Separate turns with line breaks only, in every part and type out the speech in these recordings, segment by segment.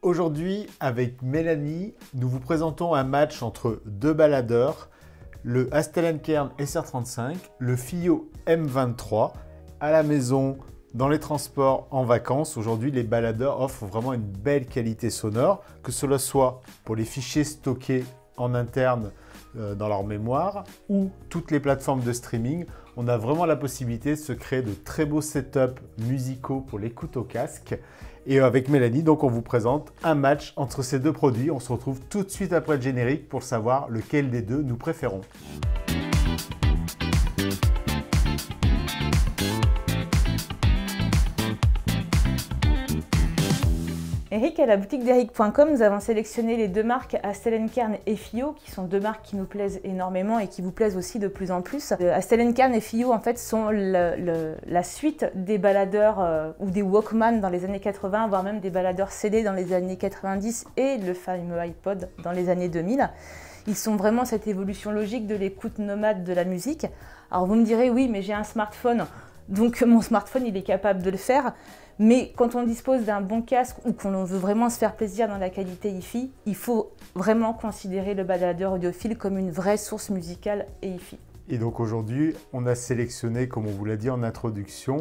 Aujourd'hui, avec Mélanie, nous vous présentons un match entre deux baladeurs, le Hastellen Kern SR35, le FiiO M23, à la maison, dans les transports, en vacances. Aujourd'hui, les baladeurs offrent vraiment une belle qualité sonore, que cela soit pour les fichiers stockés en interne dans leur mémoire ou toutes les plateformes de streaming. On a vraiment la possibilité de se créer de très beaux setups musicaux pour l'écoute au casque. Et avec Mélanie, donc on vous présente un match entre ces deux produits. On se retrouve tout de suite après le générique pour savoir lequel des deux nous préférons.
Eric, à la boutique d'eric.com, nous avons sélectionné les deux marques Hastellen Kern et FiiO, qui sont deux marques qui nous plaisent énormément et qui vous plaisent aussi de plus en plus. Hastellen Kern et FiiO en fait sont la suite des baladeurs ou des Walkman dans les années 80, voire même des baladeurs CD dans les années 90 et le fameux iPod dans les années 2000. Ils sont vraiment cette évolution logique de l'écoute nomade de la musique. Alors vous me direz, oui, mais j'ai un smartphone, donc mon smartphone il est capable de le faire. Mais quand on dispose d'un bon casque ou qu'on veut vraiment se faire plaisir dans la qualité hi-fi, il faut vraiment considérer le baladeur audiophile comme une vraie source musicale et hi-fi.
Et donc aujourd'hui, on a sélectionné, comme on vous l'a dit en introduction,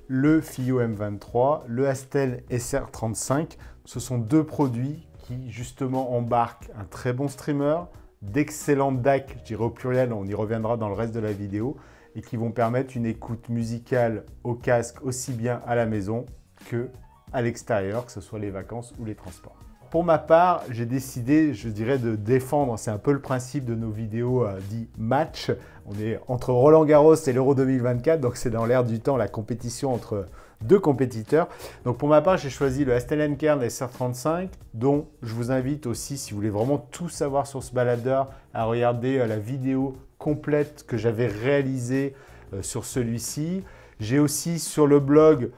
le FiiO M23, le Hastellen SR35. Ce sont deux produits qui justement embarquent un très bon streamer, d'excellents DAC, je dirais au pluriel, on y reviendra dans le reste de la vidéo, et qui vont permettre une écoute musicale au casque aussi bien à la maison qu'à l'extérieur, que ce soit les vacances ou les transports. Pour ma part, j'ai décidé, je dirais, de défendre, c'est un peu le principe de nos vidéos dit match. On est entre Roland-Garros et l'Euro 2024, donc c'est dans l'air du temps la compétition entre deux compétiteurs. Donc pour ma part, j'ai choisi le Hastellen Kern SR35, dont je vous invite aussi, si vous voulez vraiment tout savoir sur ce baladeur, à regarder la vidéo complète que j'avais réalisée sur celui-ci. J'ai aussi sur le blog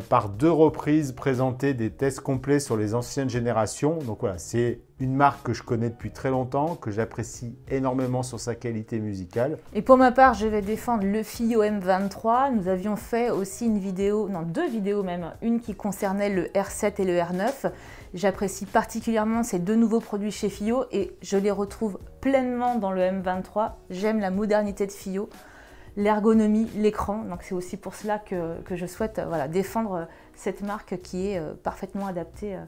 par deux reprises présenté des tests complets sur les anciennes générations. Donc voilà, c'est une marque que je connais depuis très longtemps, que j'apprécie énormément sur sa qualité musicale.
Et pour ma part, je vais défendre le FiiO M23. Nous avions fait aussi une vidéo, non deux vidéos même, une qui concernait le R7 et le R9. J'apprécie particulièrement ces deux nouveaux produits chez FiiO et je les retrouve pleinement dans le M23. J'aime la modernité de FiiO, l'ergonomie, l'écran. Donc c'est aussi pour cela que je souhaite défendre cette marque qui est parfaitement adaptée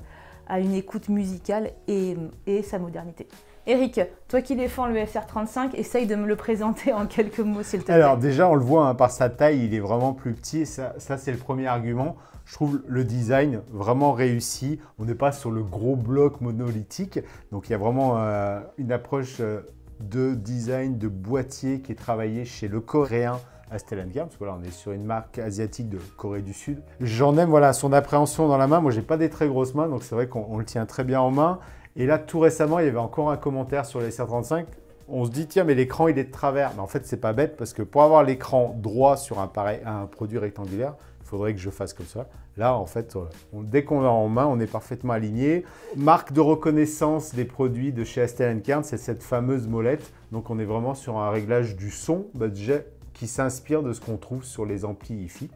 à une écoute musicale et sa modernité. Eric, toi qui défends le SR35, essaye de me le présenter en quelques mots s'il te plaît.
Alors déjà, on le voit par sa taille, il est vraiment plus petit et ça c'est le premier argument. Je trouve le design vraiment réussi. On n'est pas sur le gros bloc monolithique. Donc il y a vraiment une approche de design, de boîtier qui est travaillé chez le coréen Hastellen Kern, parce que là on est sur une marque asiatique de Corée du Sud. J'en aime son appréhension dans la main. Moi j'ai pas des très grosses mains, donc c'est vrai qu'on le tient très bien en main. Et là tout récemment il y avait encore un commentaire sur les SR35. On se dit tiens mais l'écran il est de travers. Mais en fait c'est pas bête parce que pour avoir l'écran droit sur un produit rectangulaire, il faudrait que je fasse comme ça. Là en fait dès qu'on l'a en main on est parfaitement aligné. Marque de reconnaissance des produits de chez Hastellen Kern, c'est cette fameuse molette. Donc on est vraiment sur un réglage du son budget qui s'inspire de ce qu'on trouve sur les amplis hi-fi.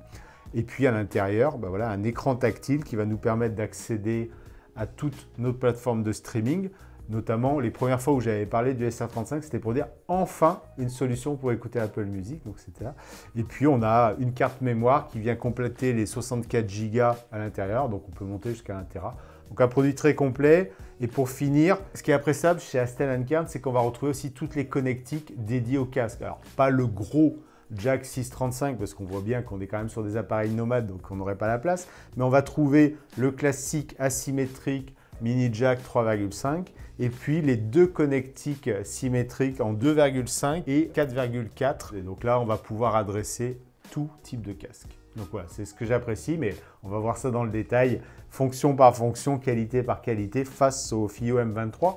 Et puis à l'intérieur, un écran tactile qui va nous permettre d'accéder à toutes nos plateformes de streaming. Notamment, les premières fois où j'avais parlé du SR35, c'était pour dire enfin une solution pour écouter Apple Music. Donc c'était là. Et puis on a une carte mémoire qui vient compléter les 64 Go à l'intérieur. Donc on peut monter jusqu'à 1 Tera. Donc un produit très complet. Et pour finir, ce qui est appréciable chez Hastellen Kern, c'est qu'on va retrouver aussi toutes les connectiques dédiées au casque. Alors pas le gros jack 635 parce qu'on voit bien qu'on est quand même sur des appareils nomades donc on n'aurait pas la place, mais on va trouver le classique asymétrique mini jack 3,5 et puis les deux connectiques symétriques en 2,5 et 4,4 et donc là on va pouvoir adresser tout type de casque. Donc voilà, c'est ce que j'apprécie, mais on va voir ça dans le détail, fonction par fonction, qualité par qualité face au FiiO M23.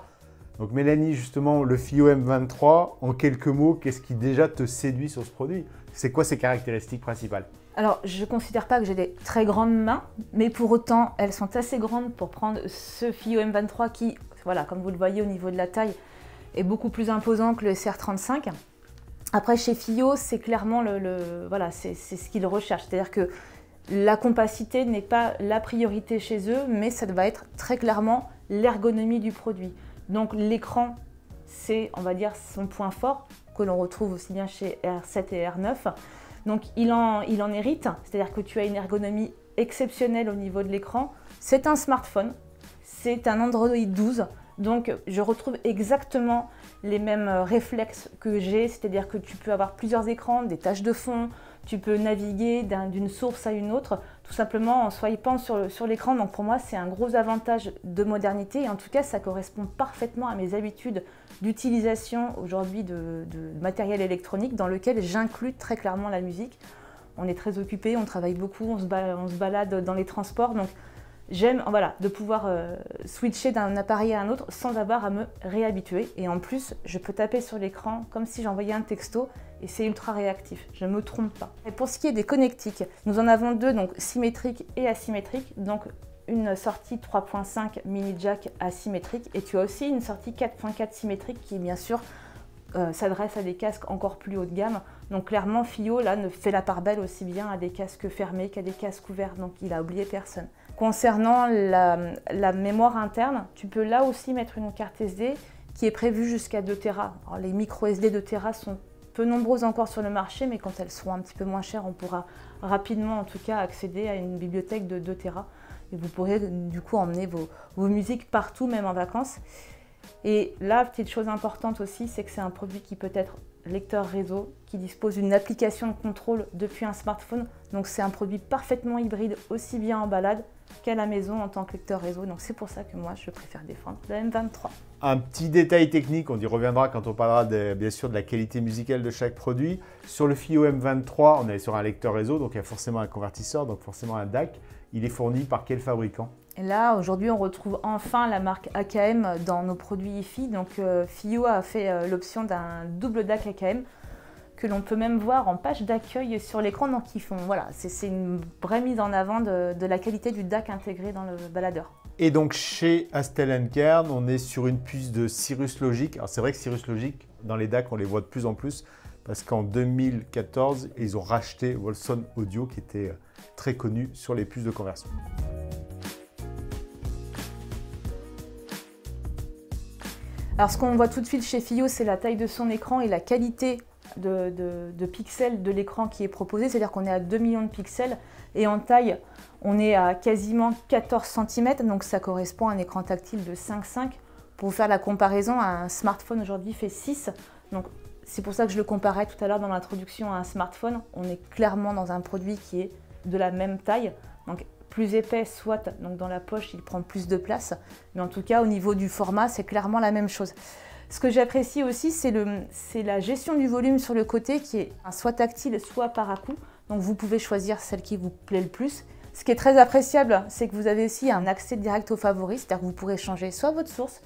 Donc Mélanie, justement, le FiiO M23, en quelques mots, qu'est-ce qui déjà te séduit sur ce produit? C'est quoi ses caractéristiques principales?
Alors, je ne considère pas que j'ai des très grandes mains, mais pour autant, elles sont assez grandes pour prendre ce FiiO M23 qui, voilà, comme vous le voyez au niveau de la taille, est beaucoup plus imposant que le SR35. Après, chez FiiO, c'est clairement c'est ce qu'ils recherchent. C'est-à-dire que La compacité n'est pas la priorité chez eux, mais ça va être très clairement l'ergonomie du produit. Donc l'écran, c'est, on va dire, son point fort, que l'on retrouve aussi bien chez R7 et R9. Donc il en hérite, c'est-à-dire que tu as une ergonomie exceptionnelle au niveau de l'écran. C'est un smartphone, c'est un Android 12, donc je retrouve exactement les mêmes réflexes que j'ai, c'est-à-dire que tu peux avoir plusieurs écrans, des tâches de fond, tu peux naviguer d'une source à une autre, tout simplement en swipant sur l'écran. Donc pour moi, c'est un gros avantage de modernité et en tout cas, ça correspond parfaitement à mes habitudes d'utilisation aujourd'hui de matériel électronique dans lequel j'inclus très clairement la musique. On est très occupé, on travaille beaucoup, on se balade dans les transports. Donc j'aime de pouvoir switcher d'un appareil à un autre sans avoir à me réhabituer. Et en plus, je peux taper sur l'écran comme si j'envoyais un texto et c'est ultra réactif, je ne me trompe pas. Et pour ce qui est des connectiques, nous en avons deux, donc symétriques et asymétriques. Donc une sortie 3.5 mini jack asymétrique et tu as aussi une sortie 4.4 symétrique qui bien sûr s'adresse à des casques encore plus haut de gamme. Donc clairement, FiiO là ne fait la part belle aussi bien à des casques fermés qu'à des casques ouverts, donc il a oublié personne. Concernant la mémoire interne, tu peux là aussi mettre une carte SD qui est prévue jusqu'à 2 Tera. Alors, les micro SD 2 Tera sont peu nombreuses encore sur le marché, mais quand elles seront un petit peu moins chères, on pourra rapidement en tout cas accéder à une bibliothèque de 2 Tera. Et vous pourrez du coup emmener vos musiques partout, même en vacances. Et la petite chose importante aussi, c'est que c'est un produit qui peut être lecteur réseau, qui dispose d'une application de contrôle depuis un smartphone. Donc c'est un produit parfaitement hybride, aussi bien en balade qu'à la maison en tant que lecteur réseau. Donc c'est pour ça que moi, je préfère défendre le M23.
Un petit détail technique, on y reviendra quand on parlera bien sûr de la qualité musicale de chaque produit. Sur le FiiO M23, on est sur un lecteur réseau, donc il y a forcément un convertisseur, donc forcément un DAC. Il est fourni par quel fabricant?
Et là, aujourd'hui, on retrouve enfin la marque AKM dans nos produits hi-fi. Donc FiiO a fait l'option d'un double DAC AKM que l'on peut même voir en page d'accueil sur l'écran. Donc voilà, c'est une vraie mise en avant de la qualité du DAC intégré dans le baladeur.
Et donc chez Astel & Kern, on est sur une puce de Cirrus Logic. Alors c'est vrai que Cirrus Logic, dans les DAC, on les voit de plus en plus parce qu'en 2014, ils ont racheté Wolfson Audio qui était très connu sur les puces de conversion.
Alors ce qu'on voit tout de suite chez FiiO, c'est la taille de son écran et la qualité de pixels de l'écran qui est proposé. C'est-à-dire qu'on est à 2 millions de pixels et en taille, on est à quasiment 14 cm. Donc ça correspond à un écran tactile de 5,5. Pour vous faire la comparaison, un smartphone aujourd'hui fait 6. Donc c'est pour ça que je le comparais tout à l'heure dans l'introduction à un smartphone. On est clairement dans un produit qui est de la même taille. Donc plus épais, soit donc dans la poche, il prend plus de place. Mais en tout cas, au niveau du format, c'est clairement la même chose. Ce que j'apprécie aussi, c'est la gestion du volume sur le côté qui est soit tactile, soit par à-coup. Donc vous pouvez choisir celle qui vous plaît le plus. Ce qui est très appréciable, c'est que vous avez aussi un accès direct aux favoris, c'est-à-dire que vous pourrez changer soit votre source,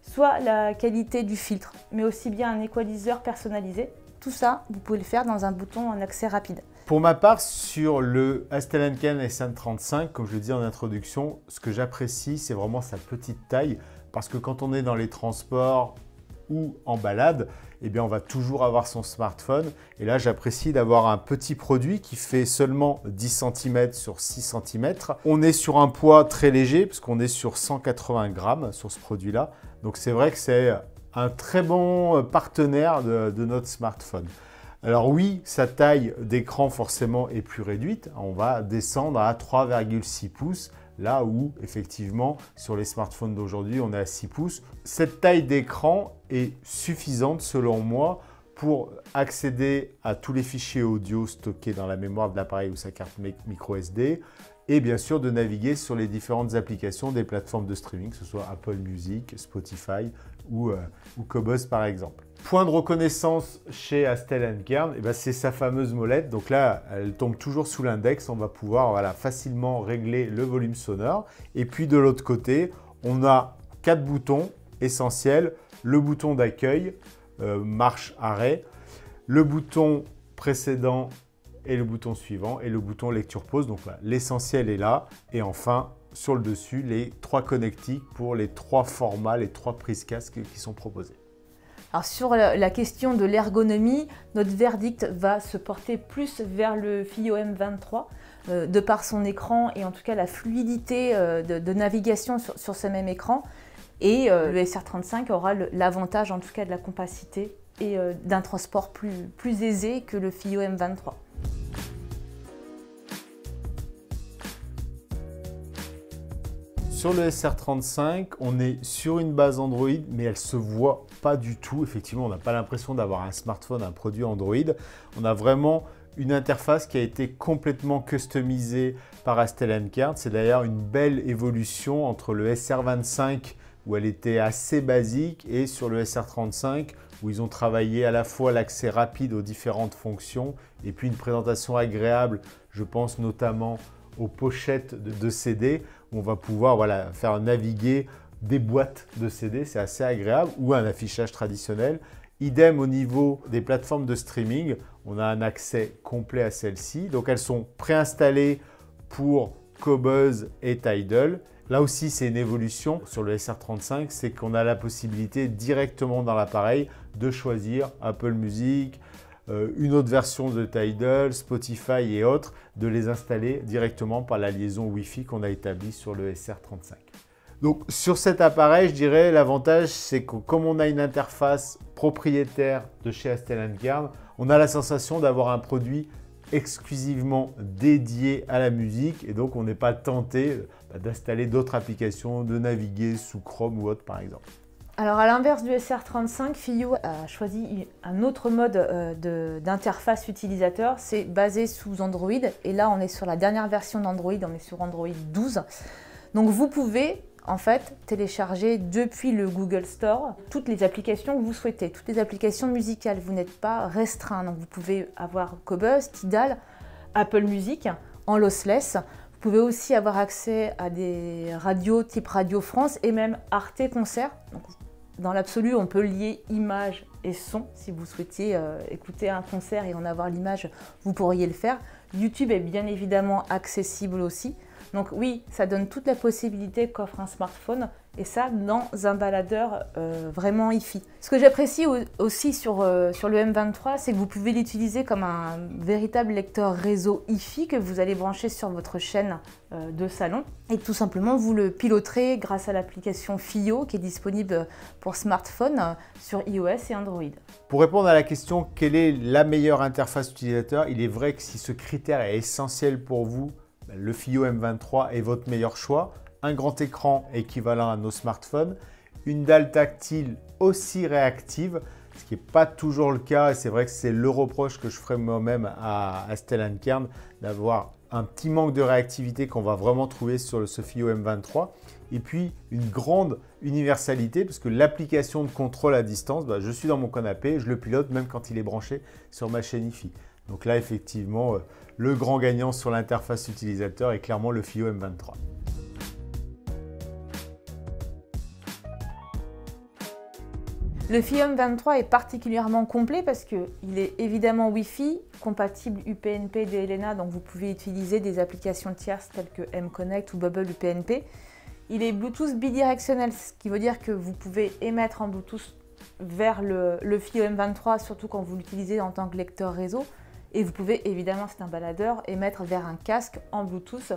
soit la qualité du filtre, mais aussi bien un equalizer personnalisé. Tout ça, vous pouvez le faire dans un bouton en accès rapide.
Pour ma part, sur le Astel & Kern SM35, comme je le dis en introduction, ce que j'apprécie, c'est vraiment sa petite taille. Parce que quand on est dans les transports ou en balade, eh bien, on va toujours avoir son smartphone. Et là, j'apprécie d'avoir un petit produit qui fait seulement 10 cm sur 6 cm. On est sur un poids très léger, puisqu'on est sur 180 grammes sur ce produit-là. Donc, c'est vrai que c'est un très bon partenaire de notre smartphone. Alors oui, sa taille d'écran forcément est plus réduite. On va descendre à 3,6 pouces, là où effectivement sur les smartphones d'aujourd'hui, on est à 6 pouces. Cette taille d'écran est suffisante selon moi pour accéder à tous les fichiers audio stockés dans la mémoire de l'appareil ou sa carte micro SD et bien sûr de naviguer sur les différentes applications des plateformes de streaming, que ce soit Apple Music, Spotify ou Qobuz par exemple. Point de reconnaissance chez Astel & Kern, c'est sa fameuse molette. Donc là, elle tombe toujours sous l'index. On va pouvoir facilement régler le volume sonore. Et puis de l'autre côté, on a 4 boutons essentiels. Le bouton d'accueil, marche-arrêt, le bouton précédent et le bouton suivant et le bouton lecture-pause. Donc voilà, l'essentiel est là. Et enfin, sur le dessus, les 3 connectiques pour les 3 formats, les 3 prises casque qui sont proposées.
Alors sur la question de l'ergonomie, notre verdict va se porter plus vers le FiiO M23. de par son écran et en tout cas la fluidité de navigation sur ce même écran. Et le SR35 aura l'avantage en tout cas de la compacité et d'un transport plus aisé que le FiiO M23.
Sur le SR35, on est sur une base Android, mais elle ne se voit pas du tout. Effectivement, on n'a pas l'impression d'avoir un smartphone, un produit Android. On a vraiment une interface qui a été complètement customisée par Stellantis. C'est d'ailleurs une belle évolution entre le SR25 où elle était assez basique et sur le SR35 où ils ont travaillé à la fois l'accès rapide aux différentes fonctions et puis une présentation agréable, je pense notamment aux pochettes de CD où on va pouvoir faire naviguer des boîtes de CD, c'est assez agréable, ou un affichage traditionnel. Idem au niveau des plateformes de streaming, on a un accès complet à celles-ci. Donc elles sont préinstallées pour Qobuz et Tidal. Là aussi, c'est une évolution sur le SR35, c'est qu'on a la possibilité directement dans l'appareil de choisir Apple Music, une autre version de Tidal, Spotify et autres, de les installer directement par la liaison Wi-Fi qu'on a établie sur le SR35. Donc sur cet appareil, je dirais l'avantage, c'est que comme on a une interface propriétaire de chez Stellantis, on a la sensation d'avoir un produit exclusivement dédié à la musique et donc on n'est pas tenté d'installer d'autres applications, de naviguer sous Chrome ou autre par exemple.
Alors à l'inverse du SR35, FiiO a choisi un autre mode d'interface utilisateur, c'est basé sous Android et là on est sur la dernière version d'Android, on est sur Android 12. Donc vous pouvez en fait télécharger depuis le Google Store toutes les applications que vous souhaitez, toutes les applications musicales, vous n'êtes pas restreint. Donc vous pouvez avoir Qobuz, Tidal, Apple Music en lossless. Vous pouvez aussi avoir accès à des radios type Radio France et même Arte Concert. Donc, dans l'absolu, on peut lier image et son. Si vous souhaitiez écouter un concert et en avoir l'image, vous pourriez le faire. YouTube est bien évidemment accessible aussi. Donc oui, ça donne toute la possibilité qu'offre un smartphone et ça dans un baladeur vraiment hi-fi. Ce que j'apprécie aussi sur le M23, c'est que vous pouvez l'utiliser comme un véritable lecteur réseau hi-fi que vous allez brancher sur votre chaîne de salon et tout simplement vous le piloterez grâce à l'application FiiO qui est disponible pour smartphone sur iOS et Android.
Pour répondre à la question quelle est la meilleure interface utilisateur, il est vrai que si ce critère est essentiel pour vous, le FiiO M23 est votre meilleur choix. Un grand écran équivalent à nos smartphones, une dalle tactile aussi réactive, ce qui n'est pas toujours le cas. Et c'est vrai que c'est le reproche que je ferai moi-même à Stellantis, d'avoir un petit manque de réactivité qu'on va vraiment trouver sur ce FiiO M23. Et puis une grande universalité, parce que l'application de contrôle à distance, je suis dans mon canapé, je le pilote même quand il est branché sur ma chaîne hi-fi. Donc là, effectivement, le grand gagnant sur l'interface utilisateur est clairement le FiiO M23.
Le FiiO M23 est particulièrement complet parce qu'il est évidemment Wi-Fi, compatible UPnP DLNA, donc vous pouvez utiliser des applications tierces telles que mConnect ou Bubble UPnP. Il est Bluetooth bidirectionnel, ce qui veut dire que vous pouvez émettre en Bluetooth vers le FiiO M23, surtout quand vous l'utilisez en tant que lecteur réseau. Et vous pouvez évidemment, c'est un baladeur, émettre vers un casque en Bluetooth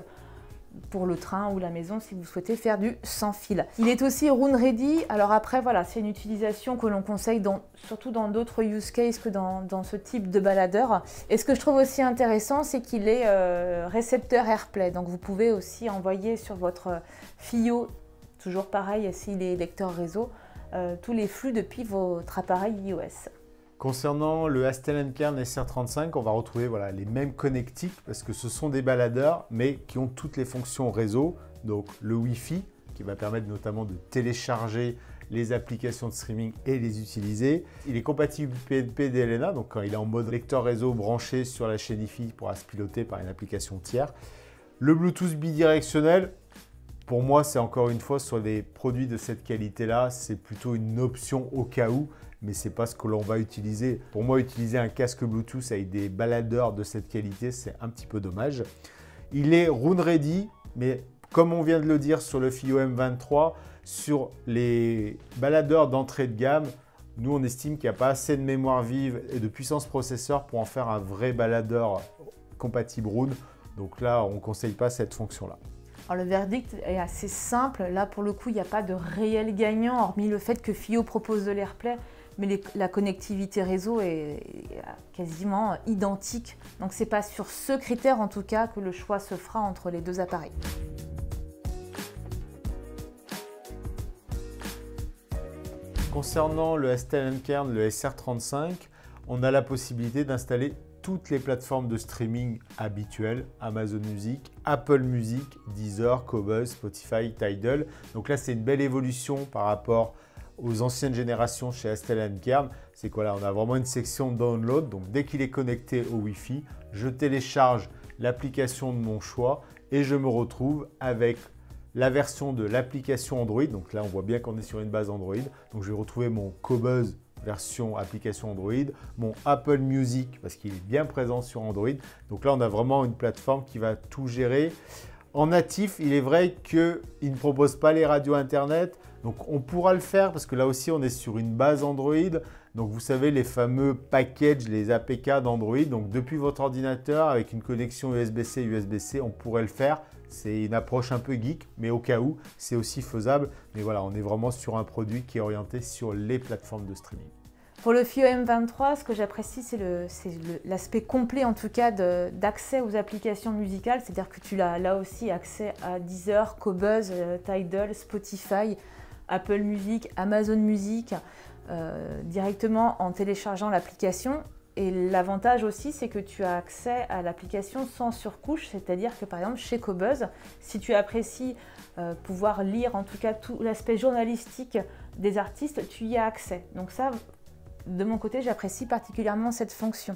pour le train ou la maison si vous souhaitez faire du sans fil. Il est aussi Roon Ready. Alors après, voilà, c'est une utilisation que l'on conseille surtout dans d'autres use cases que dans ce type de baladeur. Et ce que je trouve aussi intéressant, c'est qu'il est récepteur AirPlay. Donc vous pouvez aussi envoyer sur votre FiiO, toujours pareil s'il est lecteur réseau, tous les flux depuis votre appareil iOS.
Concernant le Stellantis SR35, on va retrouver les mêmes connectiques parce que ce sont des baladeurs mais qui ont toutes les fonctions réseau. Donc le Wi-Fi qui va permettre notamment de télécharger les applications de streaming et les utiliser. Il est compatible UPnP DLNA, donc quand il est en mode lecteur réseau branché sur la chaîne hi-fi, il pourra se piloter par une application tiers. Le Bluetooth bidirectionnel, pour moi c'est encore une fois sur des produits de cette qualité-là, c'est plutôt une option au cas où. Mais ce n'est pas ce que l'on va utiliser. Pour moi, utiliser un casque Bluetooth avec des baladeurs de cette qualité, c'est un petit peu dommage. Il est Roon Ready, mais comme on vient de le dire sur le FiiO M23, sur les baladeurs d'entrée de gamme, nous on estime qu'il n'y a pas assez de mémoire vive et de puissance processeur pour en faire un vrai baladeur compatible Roon. Donc là, on ne conseille pas cette fonction-là.
Alors le verdict est assez simple. Là, pour le coup, il n'y a pas de réel gagnant, hormis le fait que FiiO propose de l'AirPlay, mais la connectivité réseau est quasiment identique. Donc ce n'est pas sur ce critère, en tout cas, que le choix se fera entre les deux appareils.
Concernant le Stellenkern, le SR35, on a la possibilité d'installer toutes les plateformes de streaming habituelles, Amazon Music, Apple Music, Deezer, Qobuz, Spotify, Tidal. Donc là, c'est une belle évolution par rapport aux anciennes générations chez Stellenkern. C'est quoi là? On a vraiment une section download. Donc dès qu'il est connecté au Wi-Fi, je télécharge l'application de mon choix et je me retrouve avec la version de l'application Android. Donc là, on voit bien qu'on est sur une base Android. Donc je vais retrouver mon Qobuz version application Android, mon Apple Music parce qu'il est bien présent sur Android. Donc là, on a vraiment une plateforme qui va tout gérer. En natif, il est vrai qu'il ne propose pas les radios Internet. Donc on pourra le faire parce que là aussi, on est sur une base Android. Donc vous savez, les fameux packages, les APK d'Android. Donc depuis votre ordinateur, avec une connexion USB-C, USB-C, on pourrait le faire. C'est une approche un peu geek, mais au cas où, c'est aussi faisable. Mais voilà, on est vraiment sur un produit qui est orienté sur les plateformes de streaming.
Pour le FiiO M23, ce que j'apprécie, c'est l'aspect complet, en tout cas, d'accès aux applications musicales. C'est-à-dire que tu as là aussi accès à Deezer, Qobuz, Tidal, Spotify, Apple Music, Amazon Music, directement en téléchargeant l'application. Et l'avantage aussi, c'est que tu as accès à l'application sans surcouche, c'est-à-dire que par exemple chez Qobuz, si tu apprécies pouvoir lire en tout cas tout l'aspect journalistique des artistes, tu y as accès. Donc ça, de mon côté, j'apprécie particulièrement cette fonction.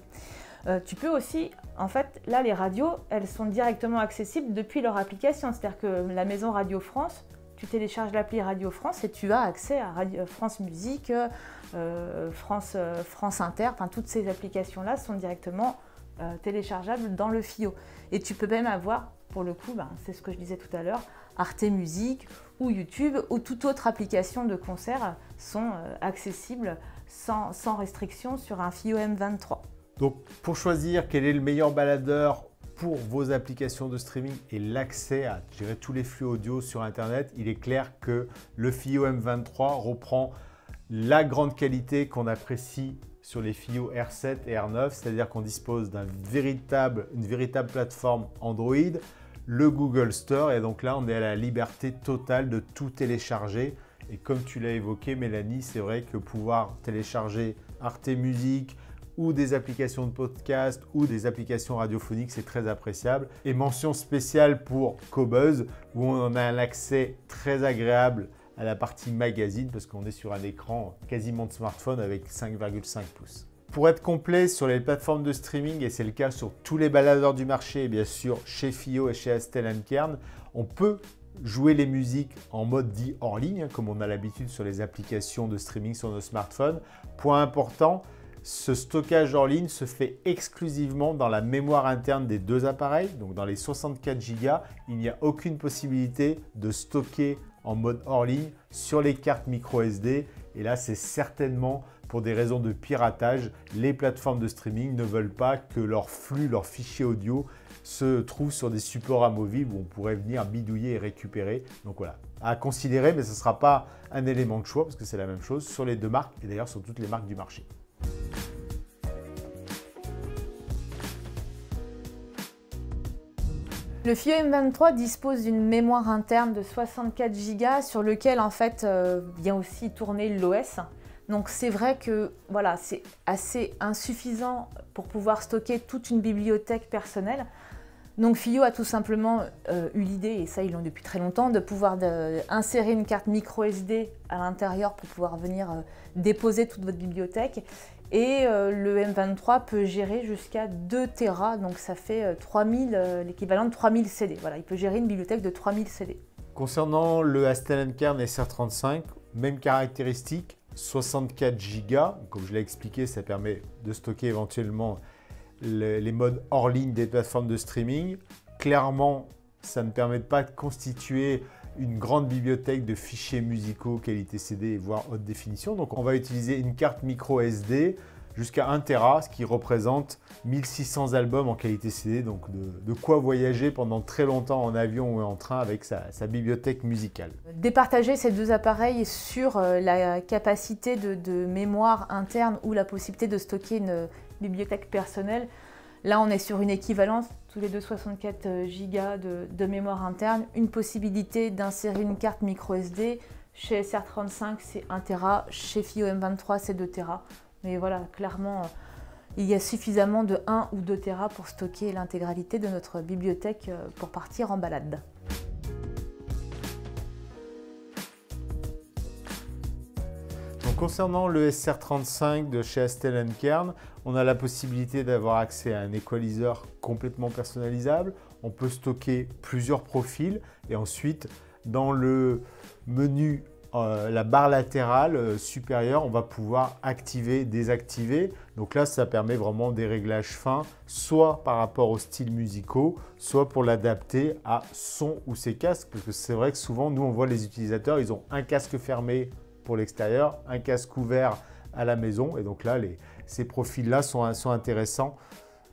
Tu peux aussi, en fait, là les radios, elles sont directement accessibles depuis leur application, c'est-à-dire que la maison Radio France, tu télécharges l'appli Radio France et tu as accès à France Musique, France Inter, enfin toutes ces applications-là sont directement téléchargeables dans le FiiO. Et tu peux même avoir, pour le coup, c'est ce que je disais tout à l'heure, Arte Musique ou YouTube ou toute autre application de concert sont accessibles sans restriction sur un FiiO M23.
Donc pour choisir quel est le meilleur baladeur pour vos applications de streaming et l'accès à tous les flux audio sur Internet, il est clair que le FiiO M23 reprend la grande qualité qu'on apprécie sur les FiiO R7 et R9, c'est-à-dire qu'on dispose d'une véritable plateforme Android, le Google Store, et donc là on est à la liberté totale de tout télécharger. Et comme tu l'as évoqué Mélanie, c'est vrai que pouvoir télécharger Arte Music, ou des applications de podcast ou des applications radiophoniques, c'est très appréciable. Et mention spéciale pour Qobuz, où on a un accès très agréable à la partie magazine parce qu'on est sur un écran quasiment de smartphone avec 5,5 pouces. Pour être complet sur les plateformes de streaming, et c'est le cas sur tous les baladeurs du marché, et bien sûr chez FiiO et chez Stellenkern, on peut jouer les musiques en mode dit hors ligne, comme on a l'habitude sur les applications de streaming sur nos smartphones. Point important, ce stockage hors ligne se fait exclusivement dans la mémoire interne des deux appareils, donc dans les 64 Go. Il n'y a aucune possibilité de stocker en mode hors ligne sur les cartes micro SD. Et là, c'est certainement pour des raisons de piratage. Les plateformes de streaming ne veulent pas que leur flux, leurs fichiers audio se trouvent sur des supports amovibles où on pourrait venir bidouiller et récupérer. Donc voilà, à considérer, mais ce ne sera pas un élément de choix parce que c'est la même chose sur les deux marques et d'ailleurs sur toutes les marques du marché.
Le FiiO M23 dispose d'une mémoire interne de 64 Go sur lequel en fait vient aussi tourner l'OS. Donc c'est vrai que voilà, c'est assez insuffisant pour pouvoir stocker toute une bibliothèque personnelle. Donc FiiO a tout simplement eu l'idée, et ça ils l'ont depuis très longtemps, de pouvoir insérer une carte micro SD à l'intérieur pour pouvoir venir déposer toute votre bibliothèque. Et le M23 peut gérer jusqu'à 2 Tera, donc ça fait l'équivalent de 3000 CD. Voilà, il peut gérer une bibliothèque de 3000 CD.
Concernant le Stellenkern SR35, même caractéristique, 64 Go. Comme je l'ai expliqué, ça permet de stocker éventuellement les modes hors ligne des plateformes de streaming. Clairement, ça ne permet pas de constituer une grande bibliothèque de fichiers musicaux qualité CD voire haute définition. Donc on va utiliser une carte micro SD jusqu'à 1 Tera, ce qui représente 1600 albums en qualité CD, donc de quoi voyager pendant très longtemps en avion ou en train avec sa bibliothèque musicale.
Départager ces deux appareils sur la capacité de mémoire interne ou la possibilité de stocker une bibliothèque personnelle, là on est sur une équivalence, tous les deux 64 Go de mémoire interne, une possibilité d'insérer une carte micro SD, chez SR35 c'est 1 Tera, chez FiiO M23 c'est 2 Tera. Mais voilà, clairement, il y a suffisamment de 1 ou 2 Tera pour stocker l'intégralité de notre bibliothèque pour partir en balade.
Donc, concernant le SR35 de chez Astellan Kern, on a la possibilité d'avoir accès à un equalizer complètement personnalisable. On peut stocker plusieurs profils et ensuite, dans le menu la barre latérale supérieure, on va pouvoir activer, désactiver. Donc là, ça permet vraiment des réglages fins, soit par rapport aux styles musicaux, soit pour l'adapter à son ou ses casques. Parce que c'est vrai que souvent, nous, on voit les utilisateurs, ils ont un casque fermé pour l'extérieur, un casque ouvert à la maison. Et donc là, ces profils-là sont intéressants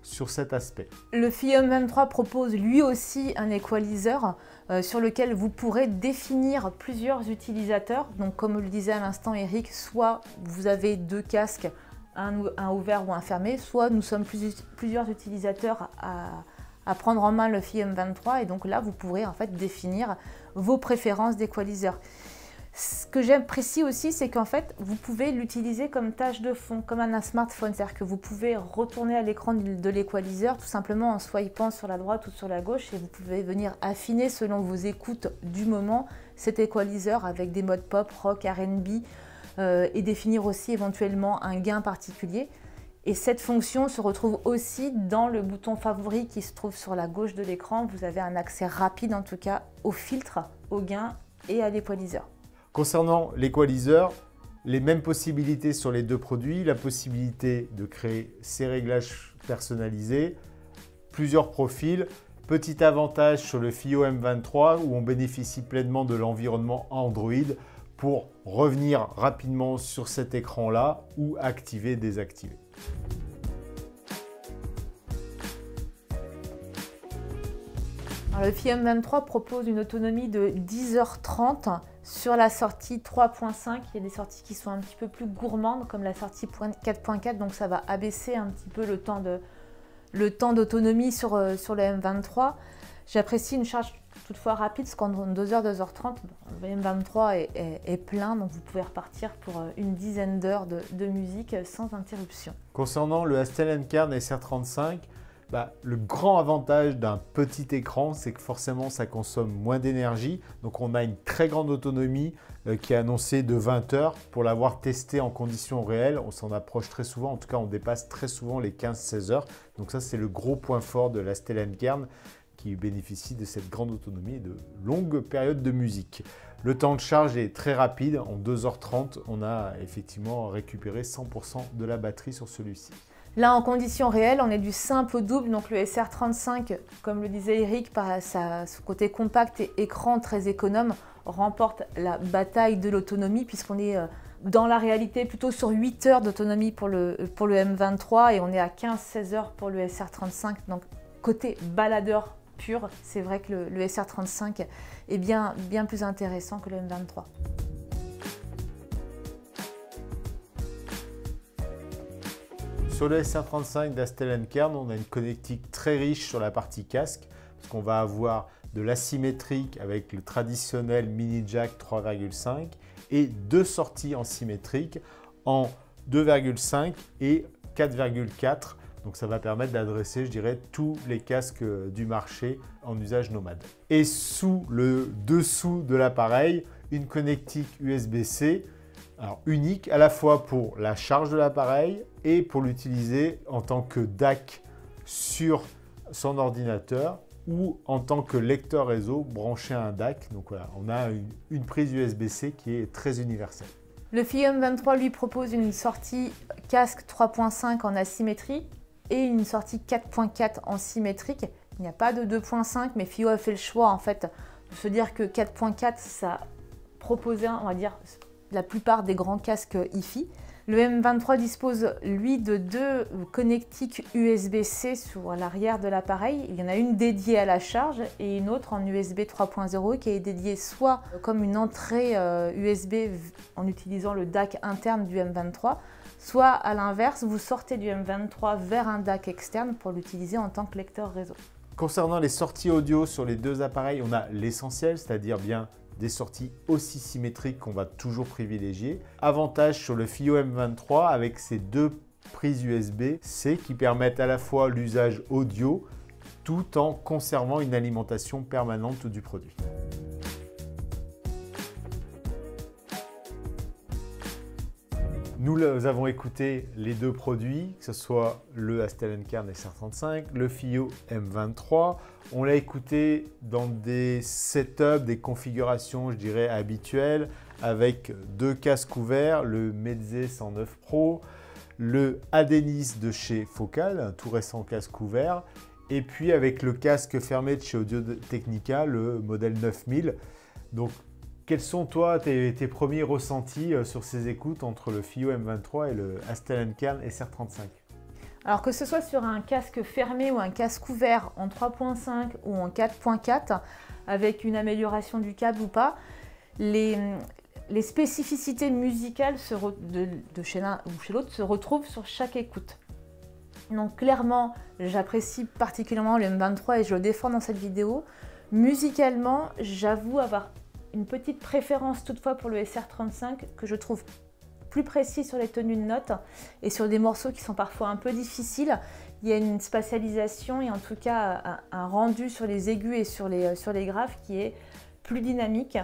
sur cet aspect.
Le FiiO M23 propose lui aussi un equalizer sur lequel vous pourrez définir plusieurs utilisateurs. Donc comme le disait à l'instant Eric, soit vous avez deux casques, un ouvert ou un fermé, soit nous sommes plusieurs utilisateurs à prendre en main le FiiO M23 et donc là vous pourrez en fait définir vos préférences d'equalizer. Ce que j'apprécie aussi, c'est qu'en fait, vous pouvez l'utiliser comme tâche de fond, comme un smartphone. C'est-à-dire que vous pouvez retourner à l'écran de l'équaliseur tout simplement en swipant sur la droite ou sur la gauche et vous pouvez venir affiner selon vos écoutes du moment cet équaliseur avec des modes pop, rock, R&B et définir aussi éventuellement un gain particulier. Et cette fonction se retrouve aussi dans le bouton favori qui se trouve sur la gauche de l'écran. Vous avez un accès rapide en tout cas au filtre, au gain et à l'équaliseur.
Concernant l'équaliseur, les mêmes possibilités sur les deux produits, la possibilité de créer ses réglages personnalisés, plusieurs profils. Petit avantage sur le FiiO M23 où on bénéficie pleinement de l'environnement Android pour revenir rapidement sur cet écran-là ou activer, désactiver.
Alors, le FiiO M23 propose une autonomie de 10h30 sur la sortie 3.5. Il y a des sorties qui sont un petit peu plus gourmandes comme la sortie 4.4, donc ça va abaisser un petit peu le temps d'autonomie sur le M23. J'apprécie une charge toutefois rapide, parce qu'en 2h, 2h30, le M23 est plein, donc vous pouvez repartir pour une dizaine d'heures de musique sans interruption.
Concernant le Astellan Kern SR35, le grand avantage d'un petit écran, c'est que forcément ça consomme moins d'énergie. Donc on a une très grande autonomie qui est annoncée de 20 heures. Pour l'avoir testé en conditions réelles, on s'en approche très souvent. En tout cas, on dépasse très souvent les 15-16 heures. Donc ça, c'est le gros point fort de l'Astellan Kern qui bénéficie de cette grande autonomie et de longues périodes de musique. Le temps de charge est très rapide. En 2h30, on a effectivement récupéré 100% de la batterie sur celui-ci.
Là, en conditions réelles, on est du simple au double. Donc le SR35, comme le disait Eric, par ce côté compact et écran très économe, remporte la bataille de l'autonomie puisqu'on est dans la réalité plutôt sur 8 heures d'autonomie pour le M23 et on est à 15-16 heures pour le SR35. Donc côté baladeur pur, c'est vrai que le SR35 est bien plus intéressant que le M23.
Sur le SR35 d'Astellan Kern, on a une connectique très riche sur la partie casque, parce qu'on va avoir de l'asymétrique avec le traditionnel mini jack 3,5 et deux sorties en symétrique en 2,5 et 4,4. Donc ça va permettre d'adresser, je dirais, tous les casques du marché en usage nomade. Et sous le dessous de l'appareil, une connectique USB-C. Alors, unique à la fois pour la charge de l'appareil et pour l'utiliser en tant que DAC sur son ordinateur ou en tant que lecteur réseau branché à un DAC. Donc voilà, on a une prise USB-C qui est très universelle.
Le FiiO M23 lui propose une sortie casque 3.5 en asymétrie et une sortie 4.4 en symétrique. Il n'y a pas de 2.5, mais FiiO a fait le choix en fait de se dire que 4.4 ça proposait, on va dire, la plupart des grands casques hi-fi. Le M23 dispose, lui, de 2 connectiques USB-C sur l'arrière de l'appareil. Il y en a une dédiée à la charge et une autre en USB 3.0 qui est dédiée soit comme une entrée USB en utilisant le DAC interne du M23, soit à l'inverse, vous sortez du M23 vers un DAC externe pour l'utiliser en tant que lecteur réseau.
Concernant les sorties audio sur les 2 appareils, on a l'essentiel, c'est-à-dire bien des sorties aussi symétriques qu'on va toujours privilégier. Avantage sur le FiiO M23 avec ces 2 prises USB-C qui permettent à la fois l'usage audio tout en conservant une alimentation permanente du produit. Nous avons écouté les 2 produits, que ce soit le Astellan Cairn SR35, le FiiO M23. On l'a écouté dans des setups, des configurations, je dirais, habituelles, avec 2 casques ouverts, le Meze 109 Pro, le Adenis de chez Focal, un tout récent casque ouvert, et puis avec le casque fermé de chez Audio-Technica, le modèle 9000. Donc, quels sont, toi, tes premiers ressentis sur ces écoutes entre le FiiO M23 et le Astellan Cairn SR35?
Alors que ce soit sur un casque fermé ou un casque ouvert en 3.5 ou en 4.4, avec une amélioration du câble ou pas, les spécificités musicales de chez l'un ou chez l'autre se retrouvent sur chaque écoute. Donc clairement, j'apprécie particulièrement le M23 et je le défends dans cette vidéo. Musicalement, j'avoue avoir une petite préférence toutefois pour le SR35 que je trouve plus précis sur les tenues de notes et sur des morceaux qui sont parfois un peu difficiles. Il y a une spatialisation et en tout cas un rendu sur les aigus et sur les graves qui est plus dynamique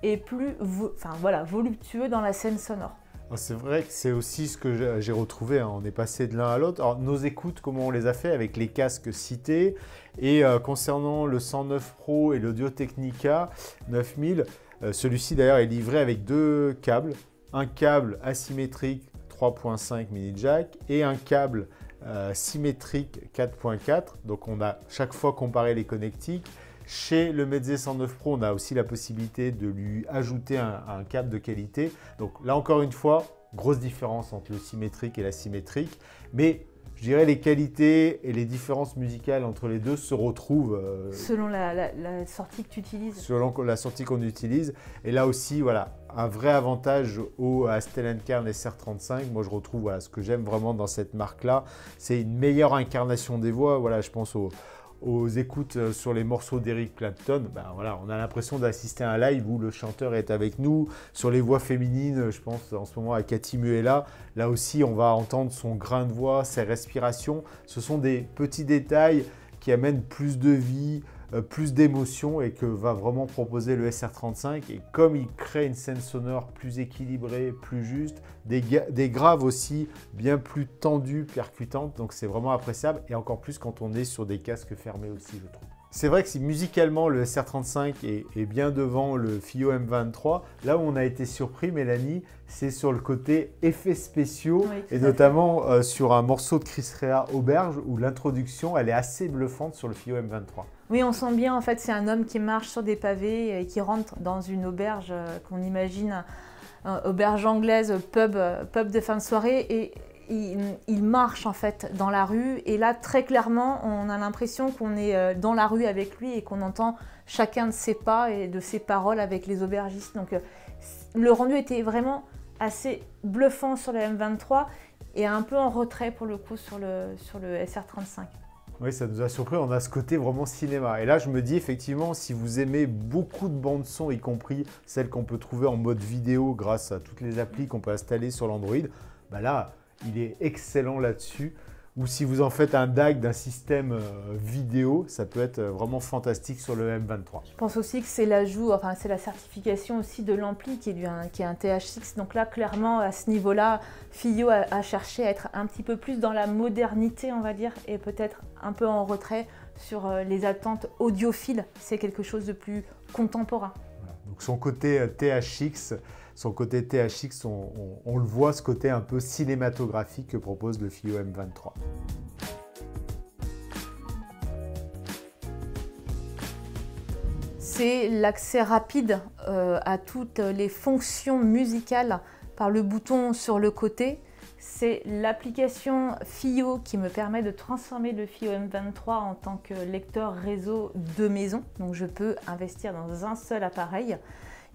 et plus voluptueux dans la scène sonore.
C'est vrai que c'est aussi ce que j'ai retrouvé, hein. On est passé de l'un à l'autre. Alors nos écoutes, comment on les a fait avec les casques cités et concernant le 109 Pro et l'Audio-Technica 9000, celui-ci d'ailleurs est livré avec 2 câbles, un câble asymétrique 3.5 mini jack et un câble symétrique 4.4. Donc on a chaque fois comparé les connectiques. Chez le Meze 109 Pro, on a aussi la possibilité de lui ajouter un câble de qualité. Donc là encore une fois, grosse différence entre le symétrique et l'asymétrique. Mais je dirais les qualités et les différences musicales entre les deux se retrouvent
selon la sortie que tu utilises.
Selon la sortie qu'on utilise. Et là aussi, voilà, un vrai avantage au Astellan Cairn SR35. Moi, je retrouve voilà, ce que j'aime vraiment dans cette marque-là. C'est une meilleure incarnation des voix. Voilà, je pense aux écoutes sur les morceaux d'Eric Clapton, ben voilà, on a l'impression d'assister à un live où le chanteur est avec nous. Sur les voix féminines, je pense en ce moment à Cathy Muella, là aussi on va entendre son grain de voix, ses respirations. Ce sont des petits détails qui amènent plus de vie, plus d'émotion et que va vraiment proposer le SR35. Et comme il crée une scène sonore plus équilibrée, plus juste, des graves aussi bien plus tendues, percutantes, donc c'est vraiment appréciable et encore plus quand on est sur des casques fermés aussi, je trouve. C'est vrai que si musicalement le SR35 est bien devant le FiiO M23, là où on a été surpris, Mélanie, c'est sur le côté effets spéciaux et notamment sur un morceau de Chris Rea, Auberge, où l'introduction elle est assez bluffante sur le FiiO M23.
Oui, on sent bien, en fait, c'est un homme qui marche sur des pavés et qui rentre dans une auberge qu'on imagine, auberge anglaise, pub de fin de soirée, et il marche en fait dans la rue. Et là, très clairement, on a l'impression qu'on est dans la rue avec lui et qu'on entend chacun de ses pas et de ses paroles avec les aubergistes. Donc, le rendu était vraiment assez bluffant sur le M23 et un peu en retrait pour le coup sur le SR35.
Oui, ça nous a surpris, on a ce côté vraiment cinéma. Et là, je me dis effectivement, si vous aimez beaucoup de bandes son, y compris celles qu'on peut trouver en mode vidéo grâce à toutes les applis qu'on peut installer sur l'Android, bah là, il est excellent là-dessus. Ou si vous en faites un DAC d'un système vidéo, ça peut être vraiment fantastique sur le M23.
Je pense aussi que c'est l'ajout, enfin c'est la certification aussi de l'ampli qui est un TH6. Donc là, clairement, à ce niveau-là, FiiO a cherché à être un petit peu plus dans la modernité, on va dire, et peut-être un peu en retrait sur les attentes audiophiles. C'est quelque chose de plus contemporain.
Voilà. Donc son côté TH6, on le voit, ce côté un peu cinématographique que propose le FiiO M23.
C'est l'accès rapide à toutes les fonctions musicales par le bouton sur le côté. C'est l'application FiiO qui me permet de transformer le FiiO M23 en tant que lecteur réseau de maison. Donc je peux investir dans un seul appareil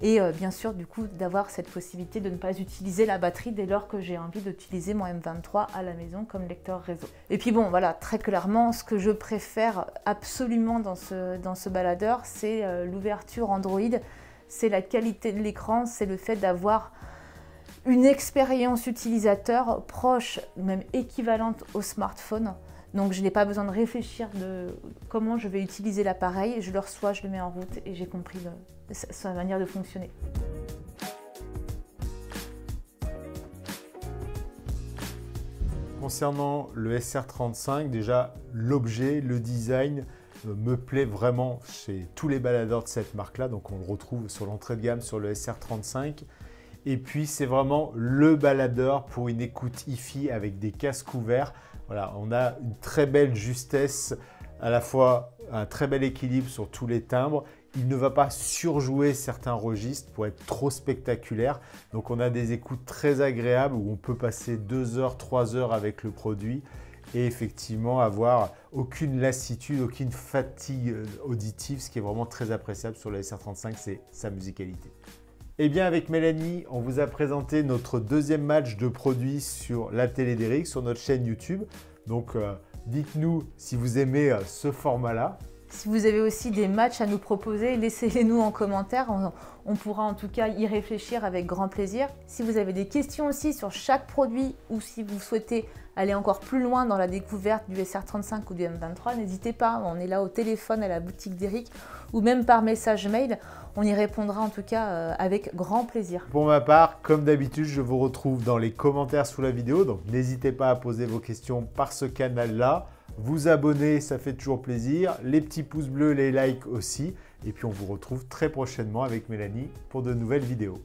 et bien sûr du coup d'avoir cette possibilité de ne pas utiliser la batterie dès lors que j'ai envie d'utiliser mon M23 à la maison comme lecteur réseau. Et puis bon voilà, très clairement ce que je préfère absolument dans ce baladeur, c'est l'ouverture Android, c'est la qualité de l'écran, c'est le fait d'avoir une expérience utilisateur proche, même équivalente au smartphone. Donc je n'ai pas besoin de réfléchir de comment je vais utiliser l'appareil, je le reçois, je le mets en route et j'ai compris sa manière de fonctionner.
Concernant le SR35, déjà l'objet, le design me plaît vraiment chez tous les baladeurs de cette marque-là. Donc on le retrouve sur l'entrée de gamme sur le SR35. Et puis c'est vraiment le baladeur pour une écoute hi-fi avec des casques ouverts. Voilà, on a une très belle justesse, à la fois un très bel équilibre sur tous les timbres. Il ne va pas surjouer certains registres pour être trop spectaculaire. Donc on a des écoutes très agréables où on peut passer 2 heures, 3 heures avec le produit et effectivement avoir aucune lassitude, aucune fatigue auditive, ce qui est vraiment très appréciable sur le SR35, c'est sa musicalité. Et bien avec Mélanie, on vous a présenté notre deuxième match de produits sur la télé d'Eric, sur notre chaîne YouTube. Donc dites-nous si vous aimez ce format-là.
Si vous avez aussi des matchs à nous proposer, laissez-les nous en commentaire. On pourra en tout cas y réfléchir avec grand plaisir. Si vous avez des questions aussi sur chaque produit ou si vous souhaitez aller encore plus loin dans la découverte du SR35 ou du M23, n'hésitez pas. On est là au téléphone à la boutique d'Eric ou même par message mail. On y répondra en tout cas avec grand plaisir.
Pour ma part, comme d'habitude, je vous retrouve dans les commentaires sous la vidéo. Donc n'hésitez pas à poser vos questions par ce canal-là. Vous abonner, ça fait toujours plaisir. Les petits pouces bleus, les likes aussi. Et puis on vous retrouve très prochainement avec Mélanie pour de nouvelles vidéos.